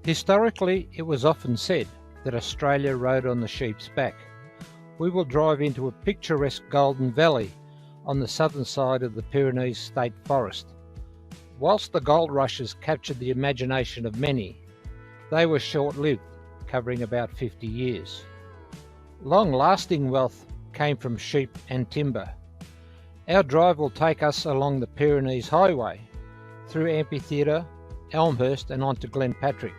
Historically, it was often said that Australia rode on the sheep's back. We will drive into a picturesque golden valley on the southern side of the Pyrenees State Forest. Whilst the gold rushes captured the imagination of many, they were short-lived, covering about 50 years. Long-lasting wealth came from sheep and timber. Our drive will take us along the Pyrenees Highway, through Amphitheatre, Elmhurst and onto Glenpatrick,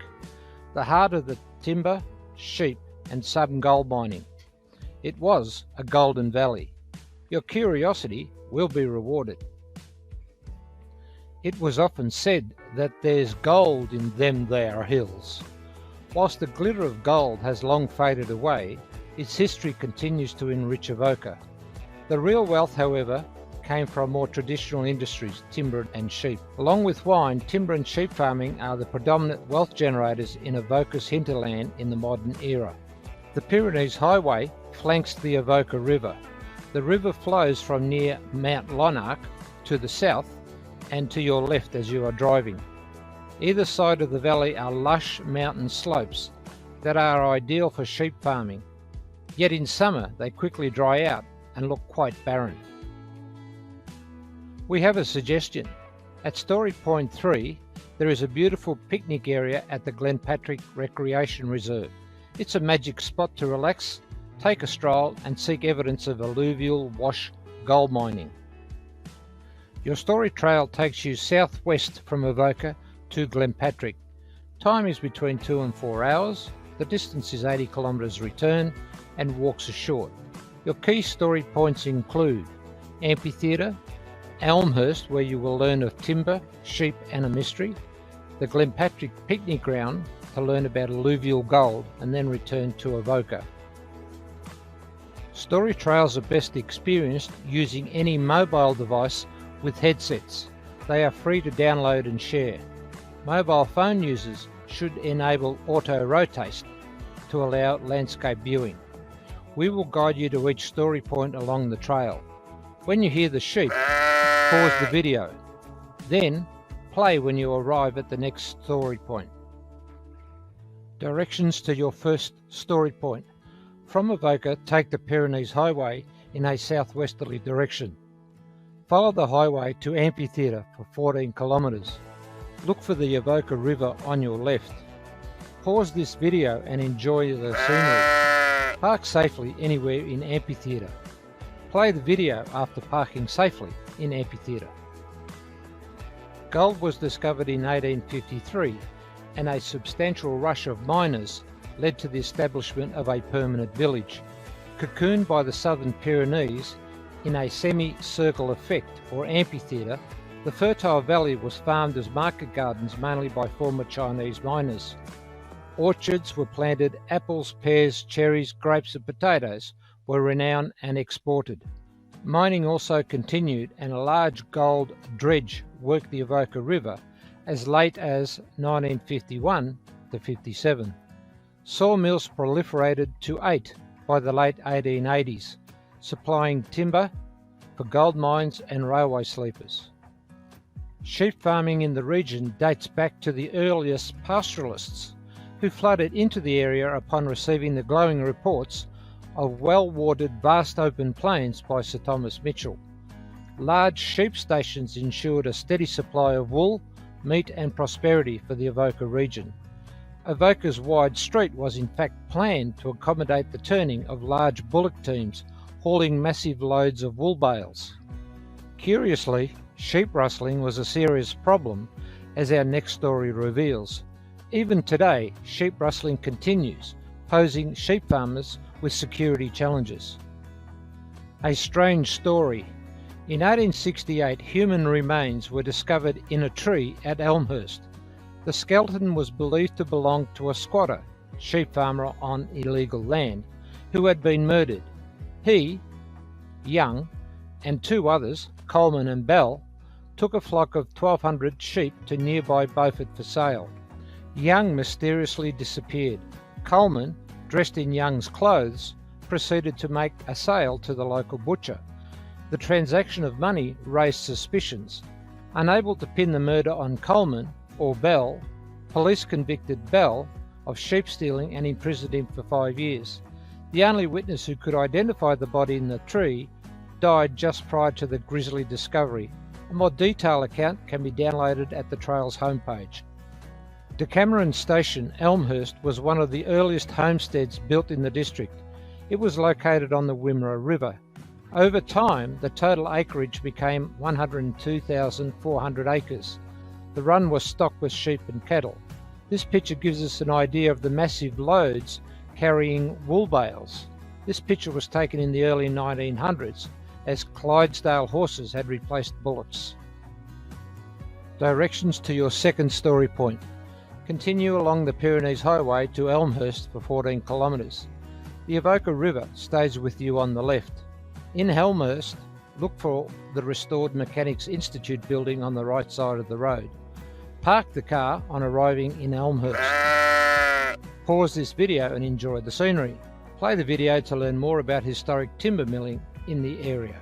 the heart of the timber, sheep and some gold mining. It was a golden valley. Your curiosity will be rewarded. It was often said that there's gold in them there hills. Whilst the glitter of gold has long faded away, its history continues to enrich Avoca. The real wealth, however, came from more traditional industries, timber and sheep. Along with wine, timber and sheep farming are the predominant wealth generators in Avoca's hinterland in the modern era. The Pyrenees Highway flanks the Avoca River. The river flows from near Mount Lonarch to the south and to your left as you are driving. Either side of the valley are lush mountain slopes that are ideal for sheep farming, yet in summer they quickly dry out and look quite barren. We have a suggestion. At Story Point 3, there is a beautiful picnic area at the Glenpatrick Recreation Reserve. It's a magic spot to relax, take a stroll and seek evidence of alluvial wash gold mining. Your story trail takes you southwest from Avoca to Glenpatrick. Time is between 2 and 4 hours. The distance is 80 kilometres return and walks are short. Your key story points include Amphitheatre, Elmhurst, where you will learn of timber, sheep and a mystery, the Glenpatrick picnic ground to learn about alluvial gold and then return to Avoca. Story trails are best experienced using any mobile device with headsets. They are free to download and share. Mobile phone users should enable auto-rotate to allow landscape viewing. We will guide you to each story point along the trail. When you hear the sheep, pause the video. Then play when you arrive at the next story point. Directions to your first story point. From Avoca, take the Pyrenees Highway in a southwesterly direction. Follow the highway to Amphitheatre for 14 kilometres. Look for the Avoca River on your left. Pause this video and enjoy the scenery. Park safely anywhere in Amphitheatre. Play the video after parking safely in Amphitheatre. Gold was discovered in 1853 and a substantial rush of miners led to the establishment of a permanent village. Cocooned by the southern Pyrenees in a semi-circle effect or amphitheatre, the fertile valley was farmed as market gardens mainly by former Chinese miners. Orchards were planted, apples, pears, cherries, grapes and potatoes were renowned and exported. Mining also continued and a large gold dredge worked the Avoca River as late as 1951 to 57. Sawmills proliferated to 8 by the late 1880s, supplying timber for gold mines and railway sleepers. Sheep farming in the region dates back to the earliest pastoralists who flooded into the area upon receiving the glowing reports of well-watered vast open plains by Sir Thomas Mitchell. Large sheep stations ensured a steady supply of wool, meat and prosperity for the Avoca region. Avoca's wide street was in fact planned to accommodate the turning of large bullock teams hauling massive loads of wool bales. Curiously, sheep rustling was a serious problem, as our next story reveals. Even today, sheep rustling continues, posing sheep farmers with security challenges. A strange story. In 1868, human remains were discovered in a tree at Elmhurst. The skeleton was believed to belong to a squatter, sheep farmer on illegal land, who had been murdered. He, Young, and 2 others, Coleman and Bell, took a flock of 1,200 sheep to nearby Beaufort for sale. Young mysteriously disappeared. Coleman, dressed in Young's clothes, proceeded to make a sale to the local butcher. The transaction of money raised suspicions. Unable to pin the murder on Coleman or Bell, Police convicted Bell of sheep stealing and imprisoned him for 5 years. The only witness who could identify the body in the tree died just prior to the grisly discovery. A more detailed account can be downloaded at the Trail's homepage. Decameron Station, Elmhurst, was one of the earliest homesteads built in the district. It was located on the Wimmera River. Over time, the total acreage became 102,400 acres. The run was stocked with sheep and cattle. This picture gives us an idea of the massive loads carrying wool bales. This picture was taken in the early 1900s as Clydesdale horses had replaced bullocks. Directions to your second story point. Continue along the Pyrenees Highway to Elmhurst for 14 kilometres. The Avoca River stays with you on the left. In Elmhurst, look for the restored Mechanics Institute building on the right side of the road. Park the car on arriving in Elmhurst. Pause this video and enjoy the scenery. Play the video to learn more about historic timber milling in the area.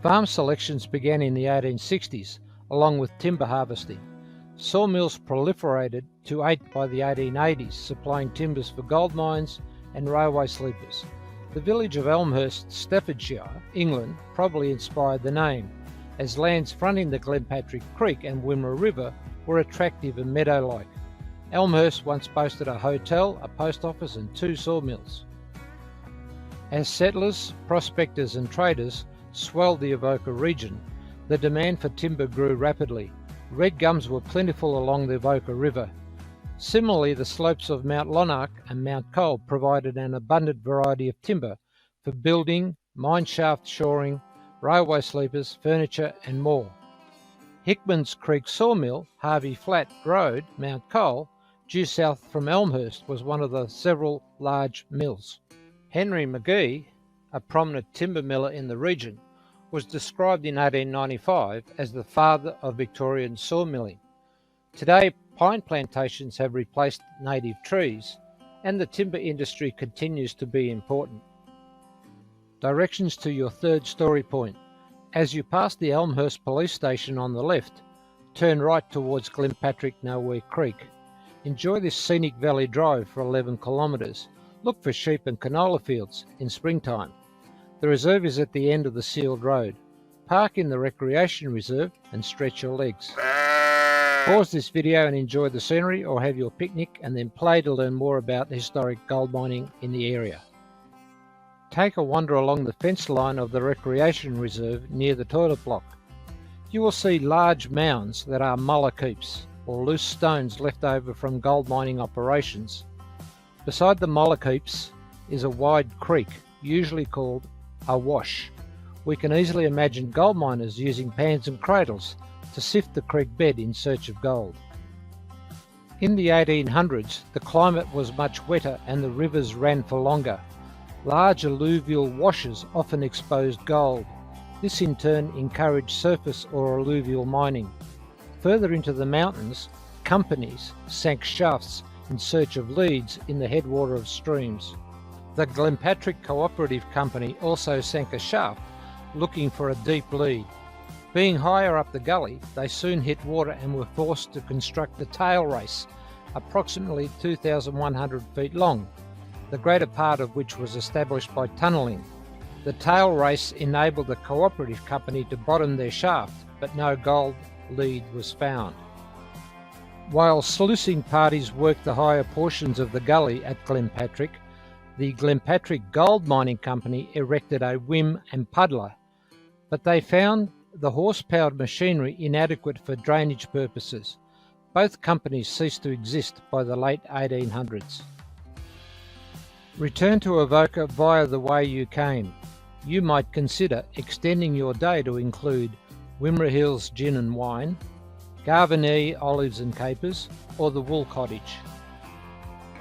Farm selections began in the 1860s, along with timber harvesting. Sawmills proliferated to 8 by the 1880s, supplying timbers for gold mines and railway sleepers. The village of Elmhurst, Staffordshire, England, probably inspired the name, as lands fronting the Glenpatrick Creek and Wimmera River were attractive and meadow-like. Elmhurst once boasted a hotel, a post office and 2 sawmills. As settlers, prospectors and traders swelled the Avoca region, the demand for timber grew rapidly. Red gums were plentiful along the Avoca River. Similarly, the slopes of Mount Lonark and Mount Cole provided an abundant variety of timber for building, mine shaft shoring, railway sleepers, furniture and more. Hickman's Creek Sawmill, Harvey Flat Road, Mount Cole, due south from Elmhurst, was one of the several large mills. Henry McGee, a prominent timber miller in the region, was described in 1895 as the father of Victorian sawmilling. Today, pine plantations have replaced native trees, and the timber industry continues to be important. Directions to your third story point. As you pass the Elmhurst police station on the left, turn right towards Glenpatrick Nowhere Creek. Enjoy this scenic valley drive for 11 kilometres. Look for sheep and canola fields in springtime. The reserve is at the end of the sealed road. Park in the recreation reserve and stretch your legs. Pause this video and enjoy the scenery, or have your picnic and then play to learn more about historic gold mining in the area. Take a wander along the fence line of the recreation reserve near the toilet block. You will see large mounds that are mullock heaps, or loose stones left over from gold mining operations. Beside the mullock heaps is a wide creek, usually called a wash. We can easily imagine gold miners using pans and cradles to sift the creek bed in search of gold. In the 1800s, the climate was much wetter and the rivers ran for longer. Large alluvial washes often exposed gold. This in turn encouraged surface or alluvial mining. Further into the mountains, companies sank shafts in search of leads in the headwater of streams. The Glenpatrick Cooperative Company also sank a shaft looking for a deep lead. Being higher up the gully, they soon hit water and were forced to construct a tail race, approximately 2,100 feet long, the greater part of which was established by tunnelling. The tail race enabled the cooperative company to bottom their shaft, but no gold lead was found. While sluicing parties worked the higher portions of the gully at Glenpatrick, the Glenpatrick Gold Mining Company erected a whim and puddler, but they found the horse-powered machinery inadequate for drainage purposes. Both companies ceased to exist by the late 1800s. Return to Avoca via the way you came. You might consider extending your day to include Wimmera Hills Gin and Wine, Garvaney Olives and Capers, or the Wool Cottage.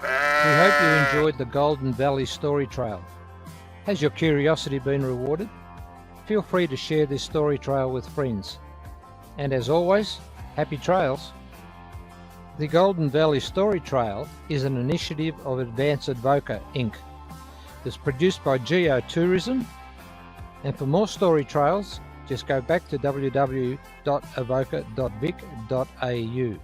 We hope you enjoyed the Golden Valley Story Trail. Has your curiosity been rewarded? Feel free to share this story trail with friends. And as always, happy trails! The Golden Valley Story Trail is an initiative of Advance Avoca, Inc. It's produced by Geotourism, and for more story trails, just go back to www.avoca.vic.au.